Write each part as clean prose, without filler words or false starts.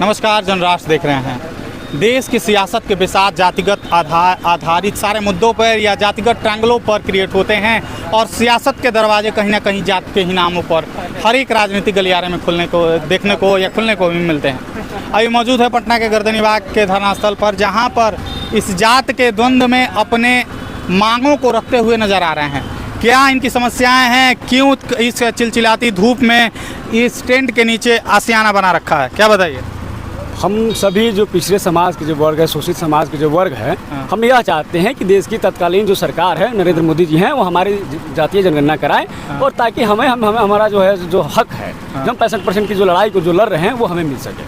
नमस्कार, जनराष्ट्र देख रहे हैं। देश की सियासत के बिसात जातिगत आधारित सारे मुद्दों पर या जातिगत ट्रायंगलों पर क्रिएट होते हैं और सियासत के दरवाजे कहीं ना कहीं जात के ही नामों पर हर एक राजनीतिक गलियारे में देखने को भी मिलते हैं। अभी मौजूद है पटना के गर्दनीबाग के धरनास्थल पर, जहां पर इस जात के द्वंद्व में अपने मांगों को रखते हुए नजर आ रहे हैं। क्या इनकी समस्याएं हैं, क्यों इस चिलचिलाती धूप में इस टेंट के नीचे आशियाना बना रखा है, क्या बताइए। हम सभी जो पिछड़े समाज के जो वर्ग है, शोषित समाज के जो वर्ग है, हम यह चाहते हैं कि देश की तत्कालीन जो सरकार है, नरेंद्र मोदी जी हैं, वो हमारी जातीय जनगणना कराएं और ताकि हमें हमारा जो है जो हक है, जो हम 65% की जो लड़ाई को जो लड़ रहे हैं वो हमें मिल सके।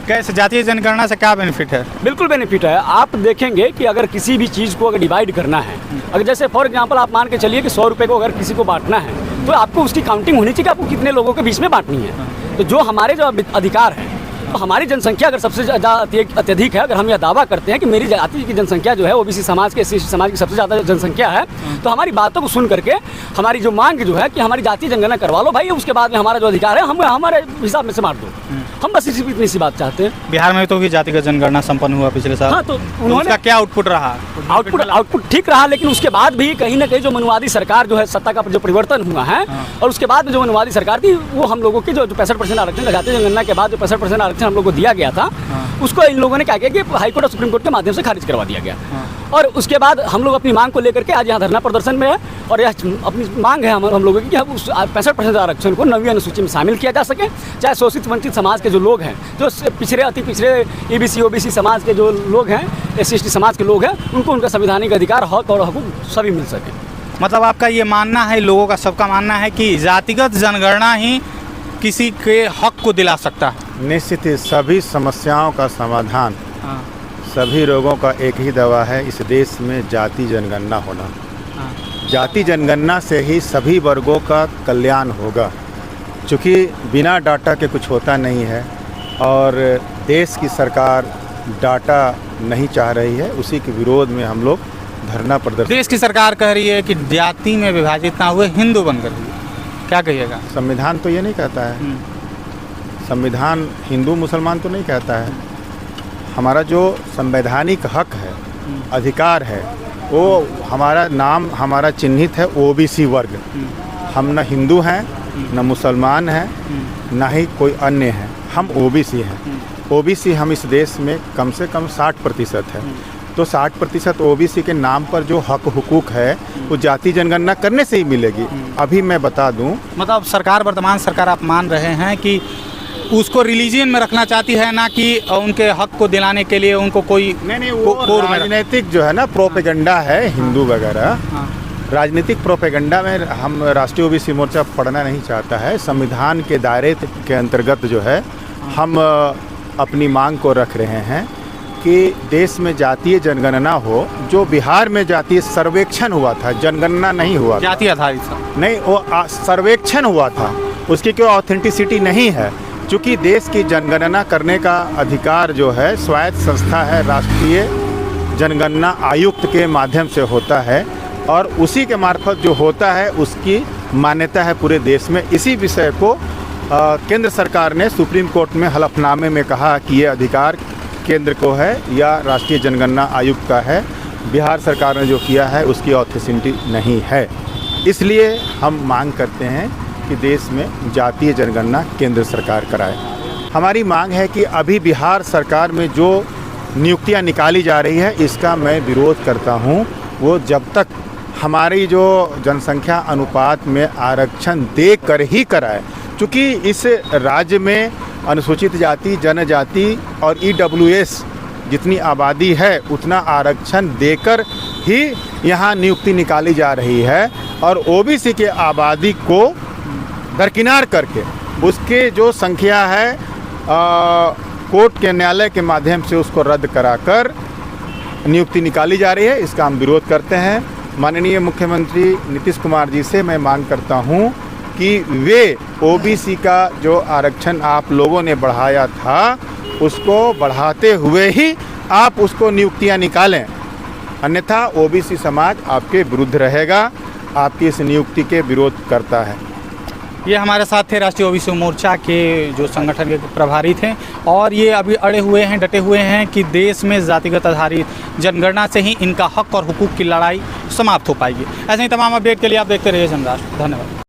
कैसे जातीय जनगणना से क्या बेनिफिट है? बिल्कुल बेनिफिट है। आप देखेंगे कि अगर किसी भी चीज़ को अगर डिवाइड करना है, अगर जैसे फॉर एग्जांपल आप मान के चलिए कि 100 रुपये को अगर किसी को बांटना है तो आपको उसकी काउंटिंग होनी चाहिए कि आपको कितने लोगों के बीच में बांटनी है। तो जो हमारे जो अधिकार है, तो हमारी जनसंख्या अगर सबसे ज़्यादा अत्यधिक है, अगर हम यह दावा करते हैं कि मेरी जाति की जनसंख्या जो है ओबीसी समाज के एससी समाज की सबसे ज़्यादा जनसंख्या है, तो हमारी बातों को सुन करके हमारी जो मांग जो है कि हमारी जातीय जनगणना करवा लो भाई, उसके बाद में हमारा जो अधिकार है हम हमारे हिसाब में से बांट दो। हम बस इतनी सी बात चाहते हैं। बिहार में तो भी जातिगत जनगणना संपन्न हुआ पिछले साल। हाँ, तो उन्होंने क्या आउटपुट रहा? आउटपुट ठीक रहा, लेकिन उसके बाद भी कहीं ना कहीं जो मनुवादी सरकार जो है, सत्ता का जो परिवर्तन हुआ है और उसके बाद में जो मनुवादी सरकार थी, वो हम लोगों की जो 65% आरक्षण जातीय जनगणना के बाद जो 65% आरक्षण हम लोग को दिया गया था, उसको इन लोगों ने क्या किया कि हाईकोर्ट और सुप्रीम कोर्ट के माध्यम से खारिज करवा दिया गया। और उसके बाद हम लोग अपनी मांग को लेकर के आज यहाँ धरना प्रदर्शन में है और यह अपनी मांग है हम लोगों की कि उस 65% आरक्षण को 9वीं अनुसूची में शामिल किया जा सके। चाहे शोषित वंचित समाज के जो लोग हैं, जो पिछड़े अति पिछड़े ईबीसी ओबीसी समाज के जो लोग हैं, एससी एसटी समाज के लोग हैं, उनको उनका संवैधानिक अधिकार, हक और हकूक सभी मिल सके। मतलब आपका ये मानना है, लोगों का सबका मानना है कि जातिगत जनगणना ही किसी के हक को दिला सकता है? निश्चित ही सभी समस्याओं का समाधान, सभी रोगों का एक ही दवा है, इस देश में जाति जनगणना होना। जाति जनगणना से ही सभी वर्गों का कल्याण होगा, क्योंकि बिना डाटा के कुछ होता नहीं है और देश की सरकार डाटा नहीं चाह रही है। उसी के विरोध में हम लोग धरना प्रदर्शन। देश की सरकार कह रही है कि जाति में विभाजित ना हुए हिंदू बनकर रहिए, क्या कहिएगा? संविधान तो ये नहीं कहता है। संविधान हिंदू मुसलमान तो नहीं कहता है। हमारा जो संवैधानिक हक है, अधिकार है, वो हमारा नाम हमारा चिन्हित है ओबीसी वर्ग। हम न हिंदू हैं, न मुसलमान हैं, न ही कोई अन्य है, हम ओबीसी हैं। ओबीसी हम इस देश में कम से कम 60% है। तो 60% ओबीसी के नाम पर जो हक हुकूक है वो जाति जनगणना करने से ही मिलेगी। अभी मैं बता दूं, मतलब सरकार, वर्तमान सरकार आप मान रहे हैं कि उसको रिलीजियन में रखना चाहती है, ना कि उनके हक को दिलाने के लिए उनको कोई नहीं वो राजनीतिक जो है ना प्रोपेगेंडा है हिंदू वगैरह। राजनीतिक प्रोपेगेंडा में हम राष्ट्रीय ओबीसी मोर्चा पढ़ना नहीं चाहता है। संविधान के दायरे के अंतर्गत जो है हम अपनी मांग को रख रहे हैं कि देश में जातीय जनगणना हो। जो बिहार में जातीय सर्वेक्षण हुआ था, जनगणना नहीं हुआ, जाति आधारित नहीं, वो सर्वेक्षण हुआ था, उसकी कोई ऑथेंटिसिटी नहीं है। क्योंकि देश की जनगणना करने का अधिकार जो है स्वायत्त संस्था है, राष्ट्रीय जनगणना आयुक्त के माध्यम से होता है और उसी के मार्फत जो होता है उसकी मान्यता है पूरे देश में। इसी विषय को केंद्र सरकार ने सुप्रीम कोर्ट में हलफनामे में कहा कि ये अधिकार केंद्र को है या राष्ट्रीय जनगणना आयुक्त का है। बिहार सरकार ने जो किया है उसकी ऑथेंटिसिटी नहीं है। इसलिए हम मांग करते हैं कि देश में जातीय जनगणना केंद्र सरकार कराए। हमारी मांग है कि अभी बिहार सरकार में जो नियुक्तियां निकाली जा रही है इसका मैं विरोध करता हूं। वो जब तक हमारी जो जनसंख्या अनुपात में आरक्षण देकर ही कराए, क्योंकि इस राज्य में अनुसूचित जाति, जनजाति और EWS जितनी आबादी है उतना आरक्षण देकर ही यहाँ नियुक्ति निकाली जा रही है और ओबीसी के आबादी को दरकिनार करके उसके जो संख्या है कोर्ट के न्यायालय के माध्यम से उसको रद्द कराकर नियुक्ति निकाली जा रही है। इसका हम विरोध करते हैं। माननीय मुख्यमंत्री नीतीश कुमार जी से मैं मांग करता हूं कि वे ओबीसी का जो आरक्षण आप लोगों ने बढ़ाया था उसको बढ़ाते हुए ही आप उसको नियुक्तियां निकालें, अन्यथा ओबीसी समाज आपके विरुद्ध रहेगा, आपकी इस नियुक्ति के विरोध करता है। ये हमारे साथ थे राष्ट्रीय ओबीसी मोर्चा के जो संगठन के प्रभारी थे, और ये अभी अड़े हुए हैं, डटे हुए हैं कि देश में जातिगत आधारित जनगणना से ही इनका हक और हुकूक की लड़ाई समाप्त हो पाएगी। ऐसे ही तमाम अपडेट के लिए आप देखते रहिए जनराष्ट्र। धन्यवाद।